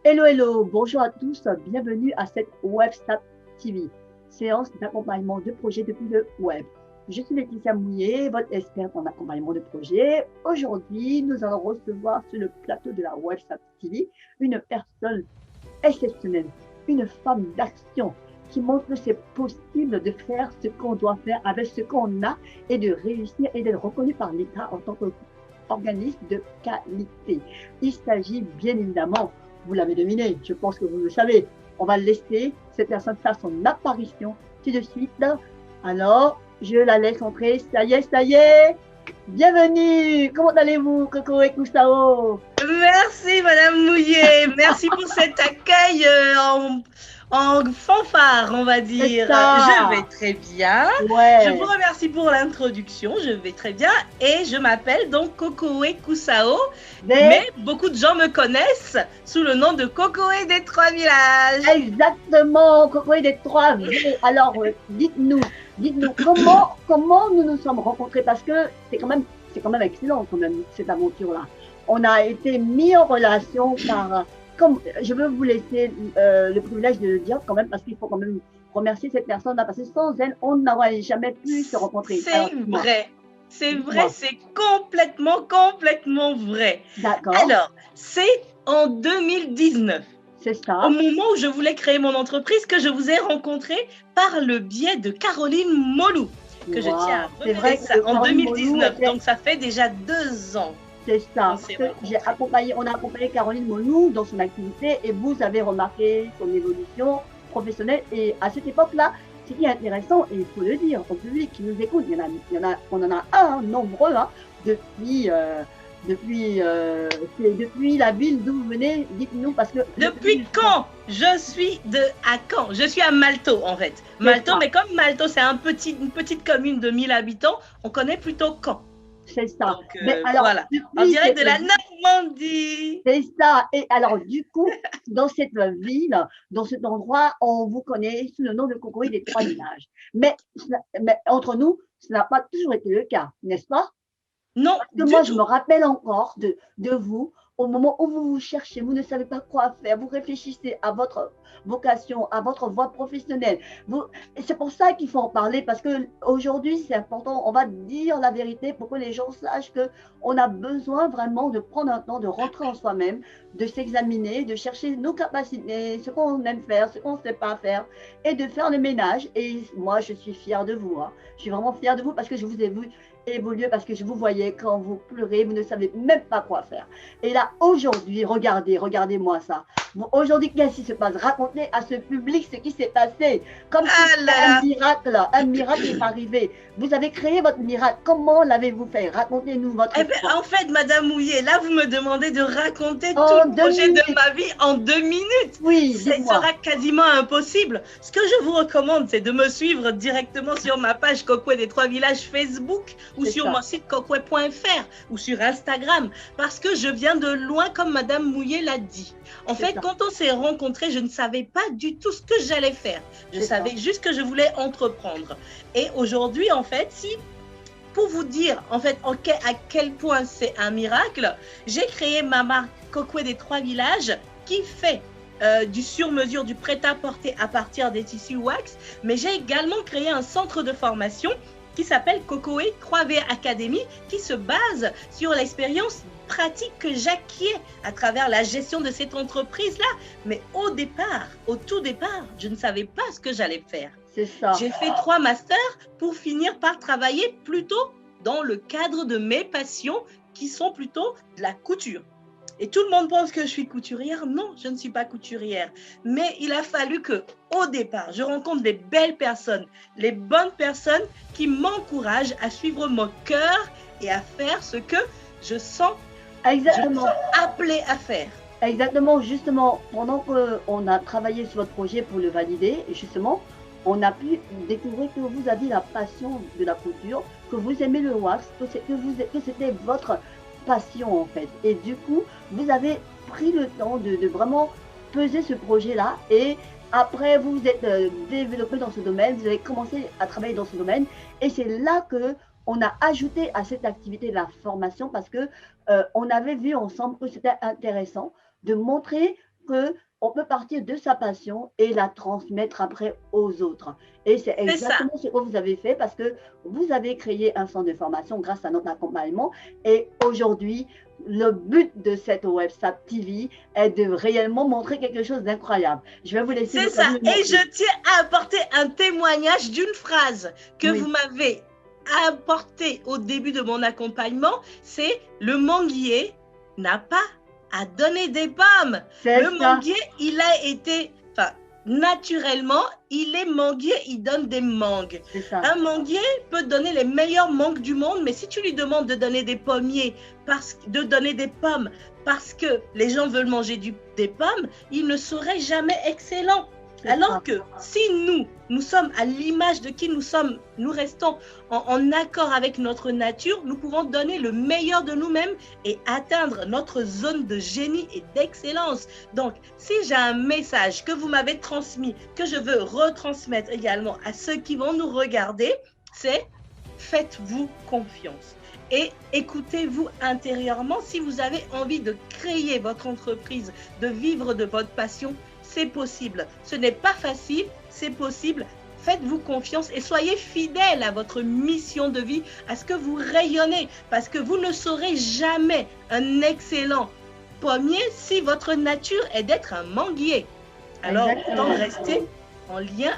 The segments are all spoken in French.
Hello, hello, bonjour à tous, bienvenue à cette WebStat TV, séance d'accompagnement de projets depuis le web. Je suis Laetitia Mouillet, votre experte en accompagnement de projets. Aujourd'hui, nous allons recevoir sur le plateau de la WebStat TV une personne exceptionnelle, une femme d'action qui montre que c'est possible de faire ce qu'on doit faire avec ce qu'on a et de réussir et d'être reconnu par l'État en tant qu'organisme de qualité. Il s'agit bien évidemment, vous l'avez deviné, je pense que vous le savez, on va laisser cette personne faire son apparition tout de suite. Alors, je la laisse entrer. Ça y est, ça y est. Bienvenue. Comment allez-vous, Coco et Gustavo? Merci Madame Mouillet, merci pour cet accueil en fanfare, on va C'est dire. Je vais ça. très bien. Je vous Ouais, remercie pour l'introduction, je vais très bien. Et je m'appelle donc Kokoe Kusao, mais mais beaucoup de gens me connaissent sous le nom de Kokoe des Trois Villages. exactement, Coco et des trois V. Alors, dites-nous comment nous nous sommes rencontrés parce que c'est quand même excellent quand même cette aventure-là. On a été mis en relation par, comme je veux vous laisser le privilège de le dire quand même parce qu'il faut quand même remercier cette personne-là parce que sans elle, on n'aurait jamais pu se rencontrer. Alors, C'est vrai. C'est vrai, dites-moi. c'est complètement vrai. D'accord, Alors, c'est en 2019. c'est Au ça. moment où je voulais créer mon entreprise, que je vous ai rencontré par le biais de Caroline Molou, que je tiens Wow. à C'est relever vrai ça que en Caroline Molou 2019. était. Donc ça fait déjà 2 ans C'est qu'on ça, s'est parce que rencontrés. on a accompagné Caroline Monou dans son activité et vous avez remarqué son évolution professionnelle. Et à cette époque-là, ce qui est intéressant, et il faut le dire au public qui nous écoute, on en a un, nombreux, hein, depuis, depuis, depuis la ville d'où vous venez, dites-nous, parce que le Depuis public, quand je suis à Caen? Je suis à Malto en fait. c'est Malto, ça, mais comme Malto c'est une petite commune de 1000 habitants, on connaît plutôt Caen. c'est ça. Donc Mais alors, voilà, en depuis direct cette de la ville, Normandie. c'est ça. Et alors, du coup, dans cette ville, dans cet endroit, on vous connaît sous le nom de Cocoï des Trois Villages. Mais entre nous, ce n'a pas toujours été le cas, n'est-ce pas? Non, Parce que du moi, je me tout. rappelle encore de vous, au moment où vous vous cherchez, vous ne savez pas quoi faire, vous réfléchissez à votre vocation, à votre voie professionnelle. Vous, c'est pour ça qu'il faut en parler, parce que aujourd'hui, c'est important, on va dire la vérité pour que les gens sachent que on a besoin vraiment de prendre un temps, de rentrer en soi-même, de s'examiner, de chercher nos capacités, ce qu'on aime faire, ce qu'on ne sait pas faire, et de faire le ménage. Et moi, je suis fière de vous. Hein. Je suis vraiment fière de vous parce que je vous ai vu évoluer parce que je vous voyais quand vous pleurez, vous ne savez même pas quoi faire. Et là, aujourd'hui, regardez-moi ça. Bon, aujourd'hui, qu'est-ce qui se passe? Racontez à ce public ce qui s'est passé. Comme si Ah c'était là là. un miracle est arrivé. Vous avez créé votre miracle. Comment l'avez-vous fait? Racontez-nous votre Eh ben, histoire. en fait, Madame Mouillet, là, vous me demandez de raconter tout En le deux projet de minutes. ma vie en 2 minutes. Oui, Ce dites-moi. sera quasiment impossible. Ce que je vous recommande, c'est de me suivre directement sur ma page Cocouet des Trois Villages Facebook ou C'est sur mon ça. site cocouet.fr ou sur Instagram parce que je viens de loin, comme Madame Mouillet l'a dit. En C'est fait, ça. quand on s'est rencontrés, je ne savais pas du tout ce que j'allais faire. Je C'est ça. savais juste que je voulais entreprendre. Et aujourd'hui, en fait, si pour vous dire en fait à quel point c'est un miracle, j'ai créé ma marque Cocouet des Trois Villages qui fait du sur-mesure, du prêt-à-porter à partir des tissus wax, mais j'ai également créé un centre de formation qui s'appelle Cocouet 3V Academy, qui se base sur l'expérience pratique que j'acquiers à travers la gestion de cette entreprise-là. Mais au tout départ, je ne savais pas ce que j'allais faire. C'est ça. J'ai fait 3 masters pour finir par travailler plutôt dans le cadre de mes passions qui sont plutôt de la couture. Et tout le monde pense que je suis couturière. Non, je ne suis pas couturière. Mais il a fallu que, au départ, je rencontre des belles personnes, les bonnes personnes qui m'encouragent à suivre mon cœur et à faire ce que je je me Exactement. sens appelée à faire. Exactement, justement, pendant qu'on a travaillé sur votre projet pour le valider, justement, on a pu découvrir que vous aviez la passion de la couture, que vous aimez le wax, que c'était votre passion en fait. Et du coup, vous avez pris le temps de vraiment peser ce projet-là et après vous vous êtes développé dans ce domaine, vous avez commencé à travailler dans ce domaine et c'est là que on a ajouté à cette activité de la formation parce que on avait vu ensemble que c'était intéressant de montrer qu'on peut partir de sa passion et la transmettre après aux autres. Et c'est C'est ça. exactement ce que vous avez fait parce que vous avez créé un centre de formation grâce à notre accompagnement. Et aujourd'hui, le but de cette WebSap TV est de réellement montrer quelque chose d'incroyable. Je vais vous laisser C'est ça. l'occasion de Et montrer. je tiens à apporter un témoignage d'une phrase que Oui, vous m'avez apportée au début de mon accompagnement. C'est le manguier n'a pas à donner des pommes. c'est Le ça, manguier, il a été, enfin, naturellement, il est manguier, il donne des mangues. c'est ça. Un manguier peut donner les meilleures mangues du monde, mais si tu lui demandes de donner des pommiers, de donner des pommes, parce que les gens veulent manger des pommes, il ne serait jamais excellent. C'est ça. Alors que si nous sommes à l'image de qui nous sommes, nous restons en accord avec notre nature, nous pouvons donner le meilleur de nous-mêmes et atteindre notre zone de génie et d'excellence. Donc, si j'ai un message que vous m'avez transmis, que je veux retransmettre également à ceux qui vont nous regarder, c'est faites-vous confiance. Et écoutez-vous intérieurement. Si vous avez envie de créer votre entreprise, de vivre de votre passion, c'est possible. Ce n'est pas facile, c'est possible. Faites-vous confiance et soyez fidèles à votre mission de vie, à ce que vous rayonnez, parce que vous ne serez jamais un excellent pommier si votre nature est d'être un manguier. Alors, Exactement. autant rester en lien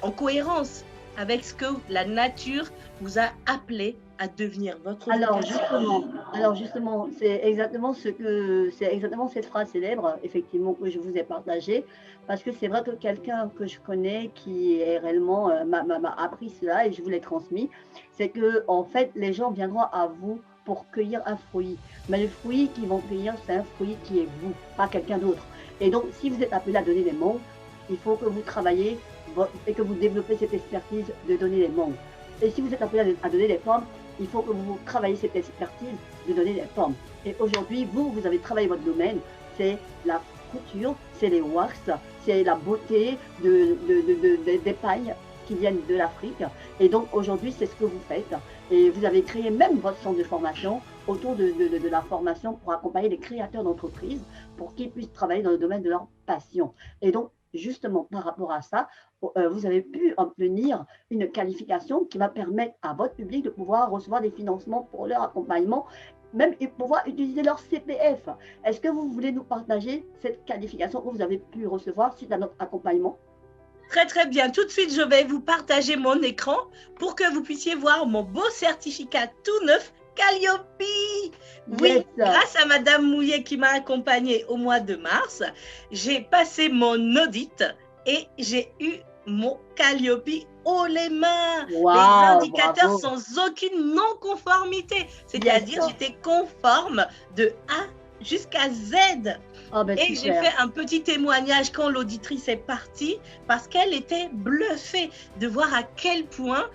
en cohérence avec ce que la nature vous a appelé à devenir, votre vocation. Alors justement, c'est exactement cette phrase célèbre, effectivement, que je vous ai partagée, parce que c'est vrai que quelqu'un que je connais qui est réellement m'a appris cela et je vous l'ai transmis, c'est que en fait, les gens viendront à vous pour cueillir un fruit, mais le fruit qu'ils vont cueillir, c'est un fruit qui est vous, pas quelqu'un d'autre. Et donc, si vous êtes appelé à donner des mangues, il faut que vous travaillez et que vous développez cette expertise de donner des mangues. Et si vous êtes appelé à donner des pommes, il faut que vous travaillez cette expertise de donner des pommes. Et aujourd'hui, vous avez travaillé votre domaine, c'est la couture, c'est les wax, c'est la beauté des pailles qui viennent de l'Afrique. Et donc aujourd'hui, c'est ce que vous faites. Et vous avez créé même votre centre de formation autour de la formation pour accompagner les créateurs d'entreprises pour qu'ils puissent travailler dans le domaine de leur passion. Et donc, justement, par rapport à ça, vous avez pu obtenir une qualification qui va permettre à votre public de pouvoir recevoir des financements pour leur accompagnement, même pouvoir utiliser leur CPF. Est-ce que vous voulez nous partager cette qualification que vous avez pu recevoir suite à notre accompagnement? Très, très bien. Tout de suite, je vais vous partager mon écran pour que vous puissiez voir mon beau certificat tout neuf Calliope. Oui, Yes. grâce à Madame Mouillet qui m'a accompagnée au mois de mars, j'ai passé mon audit et j'ai eu mon Calliope haut les mains. Wow, les indicateurs bravo. sans aucune non-conformité. C'est-à-dire, Yes. j'étais conforme de A jusqu'à Z. Oh, ben, Et j'ai super. fait un petit témoignage quand l'auditrice est partie parce qu'elle était bluffée de voir à quel point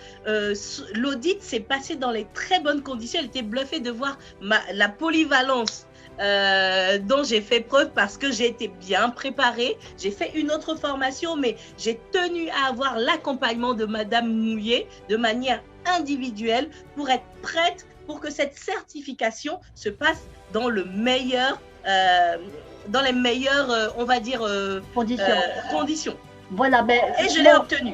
l'audit s'est passé dans les très bonnes conditions. Elle était bluffée de voir la polyvalence dont j'ai fait preuve parce que j'ai été bien préparée. J'ai fait une autre formation, mais j'ai tenu à avoir l'accompagnement de Madame Mouillet de manière individuelle pour être prête pour que cette certification se passe dans le meilleur dans les meilleures, on va dire, conditions. Voilà, ben, Et je l'ai obtenu.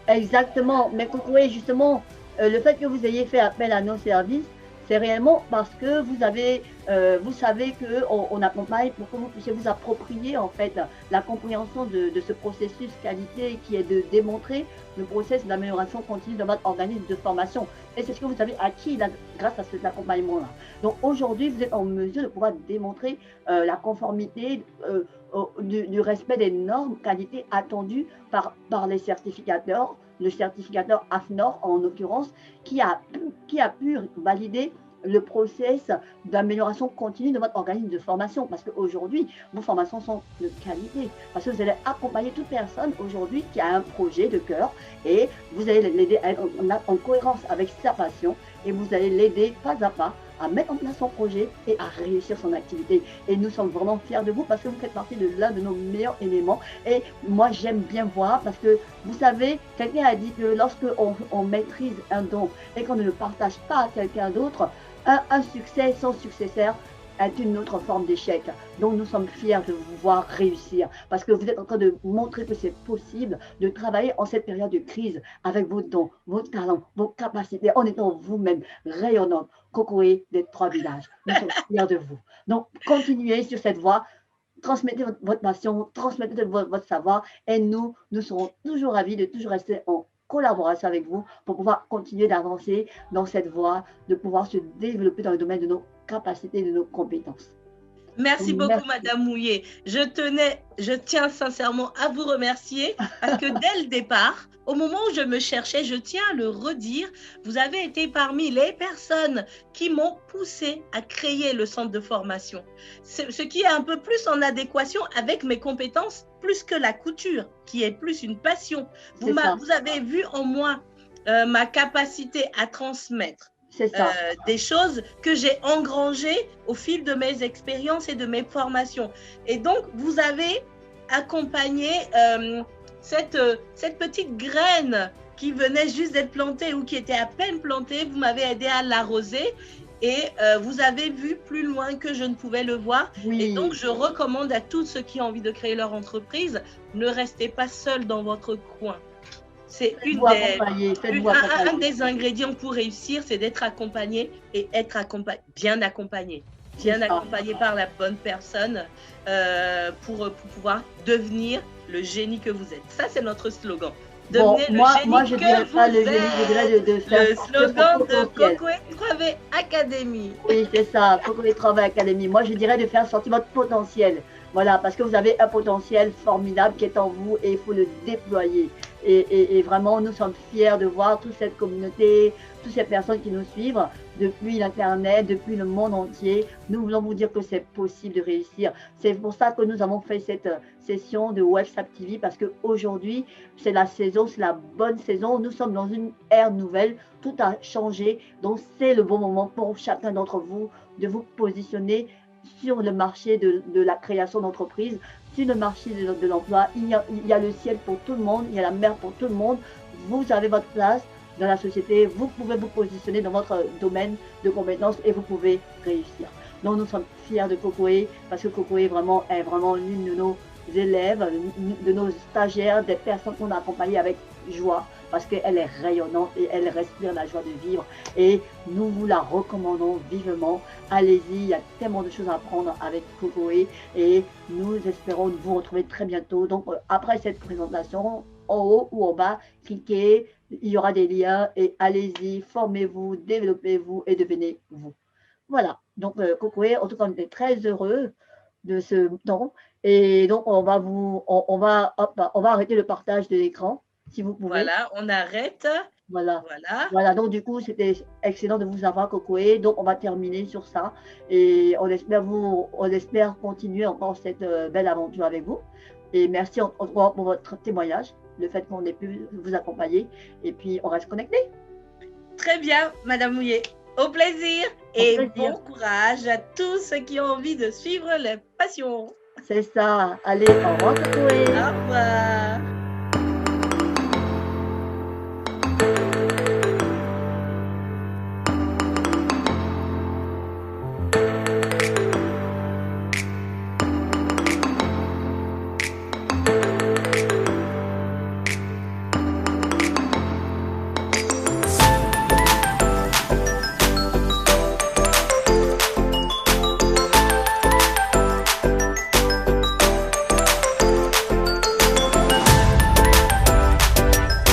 Exactement. Mais Kokoé, justement, le fait que vous ayez fait appel à nos services, c'est réellement parce que vous savez qu'on accompagne pour que vous puissiez vous approprier en fait la compréhension de ce processus qualité qui est de démontrer le processus d'amélioration continue de votre organisme de formation. Et c'est ce que vous avez acquis là, grâce à cet accompagnement-là. Donc aujourd'hui, vous êtes en mesure de pouvoir démontrer la conformité du respect des normes qualité attendues par les certificateurs, le certificateur AFNOR en l'occurrence, qui a pu valider le process d'amélioration continue de votre organisme de formation. Parce qu'aujourd'hui, vos formations sont de qualité. Parce que vous allez accompagner toute personne aujourd'hui qui a un projet de cœur et vous allez l'aider en cohérence avec sa passion et vous allez l'aider pas à pas à mettre en place son projet et à réussir son activité. Et nous sommes vraiment fiers de vous parce que vous faites partie de l'un de nos meilleurs éléments. Et moi, j'aime bien voir parce que, vous savez, quelqu'un a dit que lorsque on maîtrise un don et qu'on ne le partage pas à quelqu'un d'autre, un succès sans successeur est une autre forme d'échec. Donc nous sommes fiers de vous voir réussir parce que vous êtes en train de montrer que c'est possible de travailler en cette période de crise avec vos dons, vos talents, vos capacités, en étant vous-même rayonnante. Cocoé des trois villages. Nous sommes fiers de vous. Donc continuez sur cette voie. Transmettez votre passion, transmettez votre savoir et nous serons toujours ravis de toujours rester en collaboration avec vous pour pouvoir continuer d'avancer dans cette voie, de pouvoir se développer dans le domaine de nos capacités, de nos compétences. Merci beaucoup, Madame Mouillé. Je tiens sincèrement à vous remercier parce que dès le départ, au moment où je me cherchais, je tiens à le redire, vous avez été parmi les personnes qui m'ont poussé à créer le centre de formation. Ce qui est un peu plus en adéquation avec mes compétences, plus que la couture, qui est plus une passion. Vous avez vu en moi ma capacité à transmettre. Des choses que j'ai engrangées au fil de mes expériences et de mes formations. Et donc, vous avez accompagné cette petite graine qui venait juste d'être plantée ou qui était à peine plantée. Vous m'avez aidé à l'arroser et vous avez vu plus loin que je ne pouvais le voir. Oui. Et donc, je recommande à tous ceux qui ont envie de créer leur entreprise, ne restez pas seuls dans votre coin. C'est un des ingrédients pour réussir, c'est d'être accompagné et être bien accompagné par la bonne personne pour pouvoir devenir le génie que vous êtes. Ça, c'est notre slogan. Devenez le génie que vous êtes. Le slogan de Cocoé 3V Academy. Oui, c'est ça, Cocoé 3V Academy. Moi, je dirais de faire sortir votre potentiel. Voilà, parce que vous avez un potentiel formidable qui est en vous et il faut le déployer. Et vraiment, nous sommes fiers de voir toute cette communauté, toutes ces personnes qui nous suivent depuis l'Internet, depuis le monde entier. Nous voulons vous dire que c'est possible de réussir. C'est pour ça que nous avons fait cette session de WebSap TV parce qu'aujourd'hui, c'est la saison, c'est la bonne saison. Nous sommes dans une ère nouvelle, tout a changé. Donc, c'est le bon moment pour chacun d'entre vous de vous positionner sur le marché de la création d'entreprise, sur le marché de l'emploi. Il y a le ciel pour tout le monde, il y a la mer pour tout le monde. Vous avez votre place dans la société, vous pouvez vous positionner dans votre domaine de compétences et vous pouvez réussir. Donc nous sommes fiers de Cocoé parce que Cocoé est vraiment l'une de nos élèves, de nos stagiaires, des personnes qu'on a accompagnées avec joie parce qu'elle est rayonnante et elle respire la joie de vivre et nous vous la recommandons vivement. Allez-y, il y a tellement de choses à apprendre avec Cocoé et nous espérons vous retrouver très bientôt. Donc après cette présentation, en haut ou en bas, cliquez, il y aura des liens et allez-y, formez-vous, développez-vous et devenez vous. Voilà, donc Cocoé, en tout cas on est très heureux de ce temps et donc on va arrêter le partage de l'écran. Si vous pouvez. Voilà, on arrête. Voilà, donc du coup, c'était excellent de vous avoir, Cocoé. Donc, on va terminer sur ça. Et on espère continuer encore cette belle aventure avec vous. Et merci encore pour votre témoignage, le fait qu'on ait pu vous accompagner. Et puis, on reste connecté. Très bien, Madame Mouillé. Au plaisir et bon courage à tous ceux qui ont envie de suivre les passions. C'est ça. Allez, au revoir, Cocoé. Au revoir.